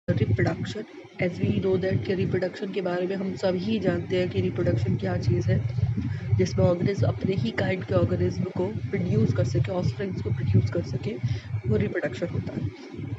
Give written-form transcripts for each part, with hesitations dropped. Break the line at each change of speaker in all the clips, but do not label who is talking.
Reproduction. As we know that कि reproduction के बारे में हम सभी जानते हैं कि रिप्रोडक्शन क्या चीज़ है, जिसमें ऑर्गेनिज्म अपने ही काइंड के ऑर्गेनिज्म को प्रोड्यूस कर सके, ऑफस्प्रिंग्स को प्रोड्यूस कर सके, वो रिप्रोडक्शन होता है।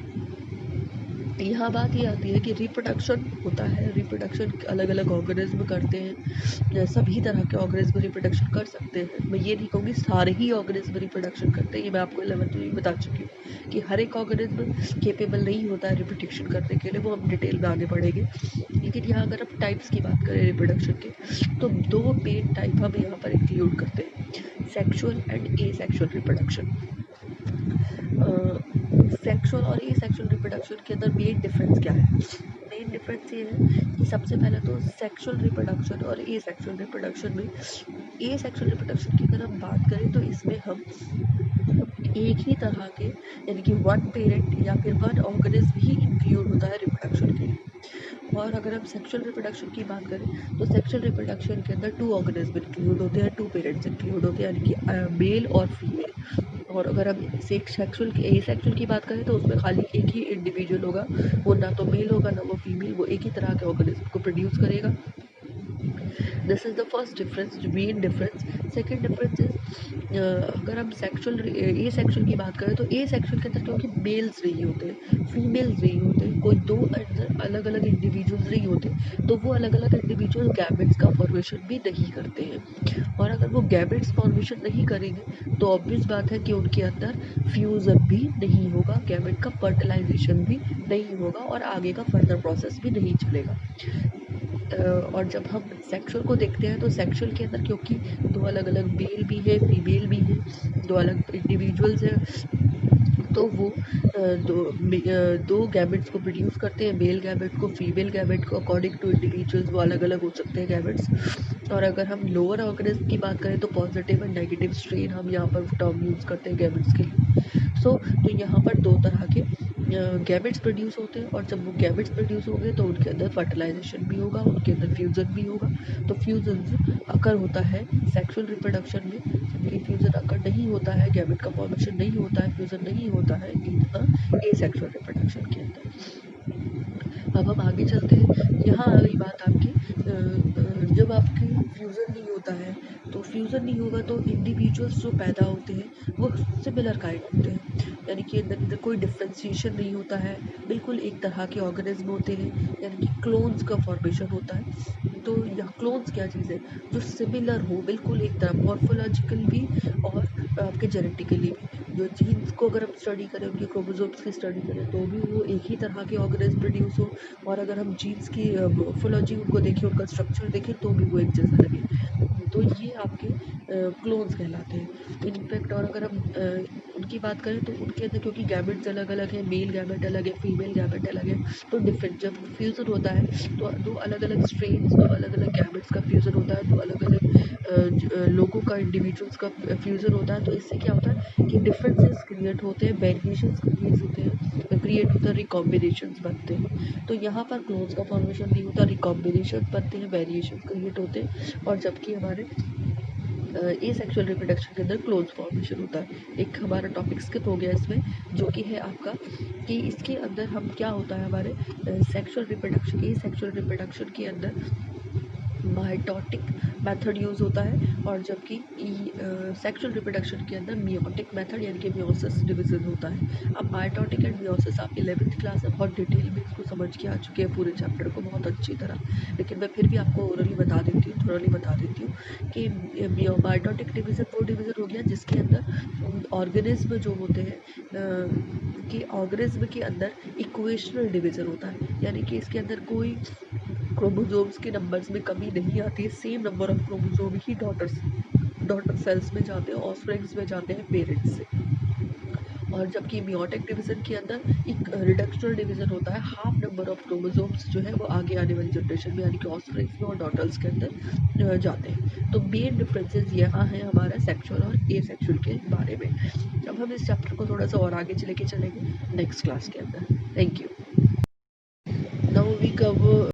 यहाँ बात ये आती है कि रिप्रोडक्शन होता है, रिप्रोडक्शन अलग अलग ऑर्गेनिज्म करते हैं, सभी तरह के ऑर्गेनिज्म रिप्रोडक्शन कर सकते हैं। मैं ये नहीं कहूँगी सारे ही ऑर्गेनिज्म रिप्रोडक्शन करते हैं, ये मैं आपको 11th में बता चुकी हूँ कि हर एक ऑर्गेनिज्म केपेबल नहीं होता है रिप्रोडक्शन करने के लिए, वो हम डिटेल में आगे बढ़ेंगे। लेकिन यहाँ अगर हम टाइप्स की बात करें रिप्रोडक्शन के, तो 2 मेन टाइप हम यहाँ पर इंक्लूड करते हैं, sexual and asexual reproduction. Sexual और एसेक्शुअल रिप्रोडक्शन के अंदर मेन डिफरेंस क्या है? मेन डिफरेंस ये है कि सबसे पहले तो सेक्शुअल रिप्रोडक्शन और एसेक्शुअल रिप्रोडक्शन में, एसेक्शुअल रिप्रोडक्शन की अगर हम बात करें तो इसमें हम एक ही तरह के यानी कि वन पेरेंट या फिर वन ऑर्गेनिज्म ही इंक्लूड होता है रिप्रोडक्शन के लिए। और अगर हम सेक्शुअल रिप्रोडक्शन की बात करें तो सेक्शुअल रिप्रोडक्शन के अंदर 2 ऑर्गेनिज्म इंक्लूड होते हैं, 2 पेरेंट्स इंक्लूड होते हैं, यानी कि मेल और फीमेल। और अगर हम सेक्शुअल की एसेक्शुअल की बात करें तो उसमें खाली एक ही इंडिविजुअल होगा, वो ना तो मेल होगा ना वो फीमेल, वो एक ही तरह के ऑर्गेनिज्म को प्रोड्यूस करेगा। This is the first difference, main difference. Second difference is अगर हम सेक्शुअल ए सेक्शुअल की बात करें तो ए सेक्शुअल के अंदर क्योंकि मेल्स नहीं होते, फीमेल्स नहीं होते, कोई 2 अलग अलग इंडिविजुअल्स नहीं होते, तो वो अलग अलग इंडिविजुअल गैमेट्स का फॉर्मेशन भी नहीं करते हैं। और अगर वो गैमेट्स फॉर्मेशन नहीं करेंगे तो ऑब्वियस बात है कि उनके अंदर फ्यूज़न भी नहीं होगा, गैमेट का फर्टिलाइजेशन भी नहीं होगा और आगे का फर्दर प्रोसेस भी नहीं चलेगा। और जब हम सेक्सुअल को देखते हैं तो सेक्सुअल के अंदर क्योंकि 2 अलग अलग मेल भी है, फीमेल भी है, 2 अलग इंडिविजुअल्स हैं, तो वो दो गैमेट्स को प्रोड्यूस करते हैं, मेल गैमेट को, फीमेल गैमेट को। अकॉर्डिंग टू इंडिविजुअल्स वो अलग अलग हो सकते हैं गैमेट्स। और अगर हम लोअर ऑर्गेनिज्म की बात करें तो पॉजिटिव एंड नेगेटिव स्ट्रेन हम यहाँ पर टर्म यूज़ करते हैं गैमेट्स के लिए। तो यहाँ पर 2 तरह के गैमेट्स प्रोड्यूस होते हैं, और जब वो गैमेट्स प्रोड्यूस होंगे तो उनके अंदर फर्टिलाइजेशन भी होगा, उनके अंदर फ्यूज़न भी होगा। तो फ्यूज़न अकर होता है सेक्सुअल रिप्रोडक्शन में, जबकि फ्यूज़न अकर नहीं होता है, गैमेट का फॉर्मेशन नहीं होता है, फ्यूज़न नहीं होता है इन एसेक्सुअल रिप्रोडक्शन के अंदर। अब हम आगे चलते हैं। यहाँ आ गई बात आपकी, जब आपकी फ्यूज़न नहीं होता है, तो फ्यूज़न नहीं होगा तो इंडिविजुअल्स जो पैदा होते हैं वो सिमिलर काइंड होते हैं, यानी कि अंदर कोई डिफ्रेंशिएशन नहीं होता है, बिल्कुल एक तरह के ऑर्गेनिज्म होते हैं, यानी कि क्लोन्स का फॉर्मेशन होता है। तो यह क्लोन्स क्या चीज़ है? जो सिमिलर हो, बिल्कुल एक तरह, मॉर्फोलॉजिकल भी और आपके जेनेटिकली भी। जो जीन्स को अगर हम स्टडी करें, उनके क्रोमोसोम्स की स्टडी करें, तो भी वो एक ही तरह के ऑर्गेनिज्म प्रोड्यूस हो। और अगर हम जीन्स की मॉर्फोलॉजी उनको देखें, उनका स्ट्रक्चर देखें, तो भी वो एक जैसा लगे। तो ये आपके क्लोन्स कहलाते हैं इनफैक्ट। और अगर हम उनकी बात करें तो उनके अंदर क्योंकि गैमेट्स अलग अलग हैं, मेल गैमेट अलग है, फीमेल गैमेट अलग है, तो डिफरेंट जब फ्यूज़न होता है तो 2 अलग अलग स्ट्रेन्स, 2 अलग अलग गैमेट्स का फ्यूज़न होता है, 2 अलग अलग लोगों का, इंडिविजुअल्स का फ्यूज़न होता है। तो इससे क्या होता है कि डिफरेंसेस क्रिएट होते हैं, वेरिएशंस क्रिएट होते हैं, रिकॉम्बिनेशंस बनते हैं। तो यहाँ पर क्लोन्स का फॉर्मेशन नहीं होता, रिकॉम्बिनेशंस बनते हैं, वेरिएशंस क्रिएट होते हैं। और जबकि हमारे एसेक्सुअल रिप्रोडक्शन के अंदर क्लोन्स फॉर्मेशन होता है। एक हमारा टॉपिक स्किप हो गया इसमें, जो कि है आपका कि इसके अंदर हम क्या होता है हमारे सेक्सुअल रिप्रोडक्शन, एसेक्सुअल रिप्रोडक्शन के अंदर माइटोटिक मेथड यूज़ होता है, और जबकि सेक्सुअल रिप्रोडक्शन के अंदर मियोटिक मेथड यानी कि मियोसिस डिवीजन होता है। अब माइटोटिक एंड मियोसिस आप 11th क्लास में बहुत डिटेल में इसको समझ के आ चुके हैं, पूरे चैप्टर को बहुत अच्छी तरह, लेकिन मैं फिर भी आपको ओरली बता देती हूँ, थोरली बता देती हूँ कि माइटोटिक डिवीज़न वो डिवीज़न हो गया जिसके अंदर ऑर्गेनिज्म जो होते हैं कि ऑर्गेनिज्म के अंदर इक्वेशनल डिवीज़न होता है, यानी कि इसके अंदर कोई क्रोमोसोम्स के नंबर्स में कमी नहीं आती है, same number of chromosome he daughter cells में जाते हैं, ऑफस्प्रिंग्स में जाते हैं पेरेंट्स से। और जबकि मियोटिक डिवीज़न के अंदर एक रिडक्शनल डिवीज़न होता है, हाफ नंबर ऑफ क्रोमोसोम्स जो है वो आगे आने वाली जनरेशन में यानी कि ऑफस्प्रिंग्स में और डॉटर्स के अंदर जाते हैं। तो मेन डिफरेंसेस यहाँ है हमारा सेक्सुअल और एसेक्सुअल के बारे में। अब हम इस चैप्टर को थोड़ा सा और आगे लेके चलेंगे नेक्स्ट क्लास के अंदर। Thank you. Now we cover